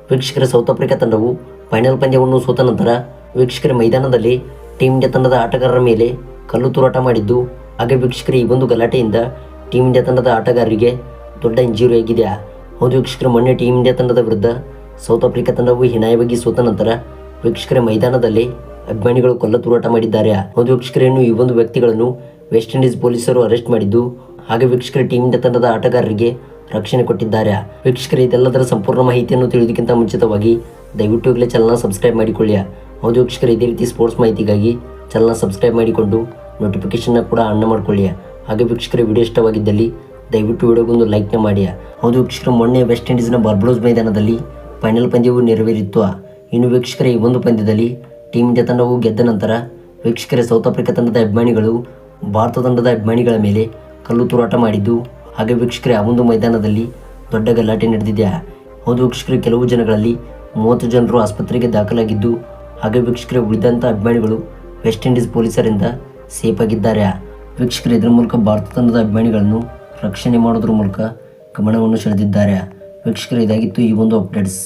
ವೀಕ್ಷಕರ south Africa ತಂಡವು final ಪಂದ್ಯವನ್ನು ಸೋತ ನಂತರ ವೀಕ್ಷಕರ ಮೈದಾನದಲ್ಲಿ ಟೀಮ್ ಇಂಡಿಯಾ ತಂಡದ ಆಟಗಾರರ ಮೇಲೆ ಕಲ್ಲು ತೂರಾಟ ಮಾಡಿದ್ದು, ಹಾಗೆ ವೀಕ್ಷಕರ ಈ ಒಂದು ಗಲಾಟೆಯಿಂದ ಟೀಮ್ ಇಂಡಿಯಾ ತಂಡದ ಆಟಗಾರರಿಗೆ ದೊಡ್ಡ ಇಂಜುರಿ ಆಗಿದೆ. ಹೌದು ವೀಕ್ಷಕರ, ಮೊನ್ನೆ ಟೀಮ್ ಇಂಡಿಯಾ ತಂಡದ ವಿರುದ್ಧ ಸೌತ್ ಆಫ್ರಿಕಾ ತಂಡವು ಹೀನಾಯವಾಗಿ ಸೋತ ನಂತರ ವೀಕ್ಷಕರ ಮೈದಾನದಲ್ಲಿ ಅಭಿಮಾನಿಗಳು ಕಲ್ಲು ತೂರಾಟ ಮಾಡಿದ್ದಾರೆ. ಹೌದು ವೀಕ್ಷಕರ, ಇನ್ನು ಈ ಒಂದು ವ್ಯಕ್ತಿಗಳನ್ನು ವೆಸ್ಟ್ ಇಂಡೀಸ್ ಪೊಲೀಸರು ಅರೆಸ್ಟ್ ಮಾಡಿದ್ದು, ಹಾಗೆ ವೀಕ್ಷಕರ ಟೀಮ್ ಇಂಡಿಯಾ ತಂಡದ ಆಟಗಾರರಿಗೆ ರಕ್ಷಣೆ ಕೊಟ್ಟಿದ್ದಾರೆ. ವೀಕ್ಷಕರ, ಇದೆಲ್ಲದರ ಸಂಪೂರ್ಣ ಮಾಹಿತಿಯನ್ನು ತಿಳಿಯೋದಕ್ಕಿಂತ ಮುಂಚಿತವಾಗಿ ದಯವಿಟ್ಟು ಈಗಲೇ ಚಾನಲ್ನ ಸಬ್ಸ್ಕ್ರೈಬ್ ಮಾಡಿಕೊಳ್ಳಿ. ಹೌದು ವೀಕ್ಷಕರ, ಇದೇ ರೀತಿ ಸ್ಪೋರ್ಟ್ಸ್ ಮಾಹಿತಿಗಾಗಿ ಚಾನಲ್ನ ಸಬ್ಸ್ಕ್ರೈಬ್ ಮಾಡಿಕೊಂಡು ನೋಟಿಫಿಕೇಶನ್ನ ಕೂಡ ಆನ್ ಮಾಡಿಕೊಳ್ಳಿ. ಹಾಗೆ ವೀಕ್ಷಕರ, ವಿಡಿಯೋ ಇಷ್ಟವಾಗಿದ್ದಲ್ಲಿ ದಯವಿಟ್ಟು ವಿಡಿಯೋಗೊಂದು ಲೈಕ್ನ ಮಾಡಿ. ಹೌದು ವೀಕ್ಷಕರ, ಮೊನ್ನೆ ವೆಸ್ಟ್ ಇಂಡೀಸ್ನ ಬಾರ್ಬಡೋಸ್ ಮೈದಾನದಲ್ಲಿ ಫೈನಲ್ ಪಂದ್ಯವು ನೆರವೇರಿತ್ತು. ಇನ್ನು ವೀಕ್ಷಕರ, ಈ ಒಂದು ಪಂದ್ಯದಲ್ಲಿ ಟೀಮ್ ಇಂಡಿಯಾ ತಂಡವು ಗೆದ್ದ ನಂತರ ವೀಕ್ಷಕರ ಸೌತ್ ಆಫ್ರಿಕಾ ತಂಡದ ಅಭಿಮಾನಿಗಳು ಭಾರತ ತಂಡದ ಅಭಿಮಾನಿಗಳ ಮೇಲೆ ಕಲ್ಲು ತೂರಾಟ ಮಾಡಿದ್ದು, ಹಾಗೆ ವೀಕ್ಷಕರ ಆ ಒಂದು ಮೈದಾನದಲ್ಲಿ ದೊಡ್ಡ ಗಲಾಟೆ ನಡೆದಿದೆ. ಹೌದು ವೀಕ್ಷಕರ, ಕೆಲವು ಜನಗಳಲ್ಲಿ 30 ಜನರು ಆಸ್ಪತ್ರೆಗೆ ದಾಖಲಾಗಿದ್ದು, ಹಾಗೆ ವೀಕ್ಷಕರ ಉಳಿದಂಥ ಅಭಿಮಾನಿಗಳು ವೆಸ್ಟ್ ಇಂಡೀಸ್ ಪೊಲೀಸರಿಂದ ಸೇಫ್ ಆಗಿದ್ದಾರೆ. ವೀಕ್ಷಕರ, ಇದರ ಮೂಲಕ ಭಾರತ ತಂಡದ ಅಭಿಮಾನಿಗಳನ್ನು ರಕ್ಷಣೆ ಮಾಡೋದ್ರ ಮೂಲಕ ಗಮನವನ್ನು ಸೆಳೆದಿದ್ದಾರೆ. ವೀಕ್ಷಕರ, ಇದಾಗಿತ್ತು ಈ ಒಂದು ಅಪ್ಡೇಟ್ಸ್.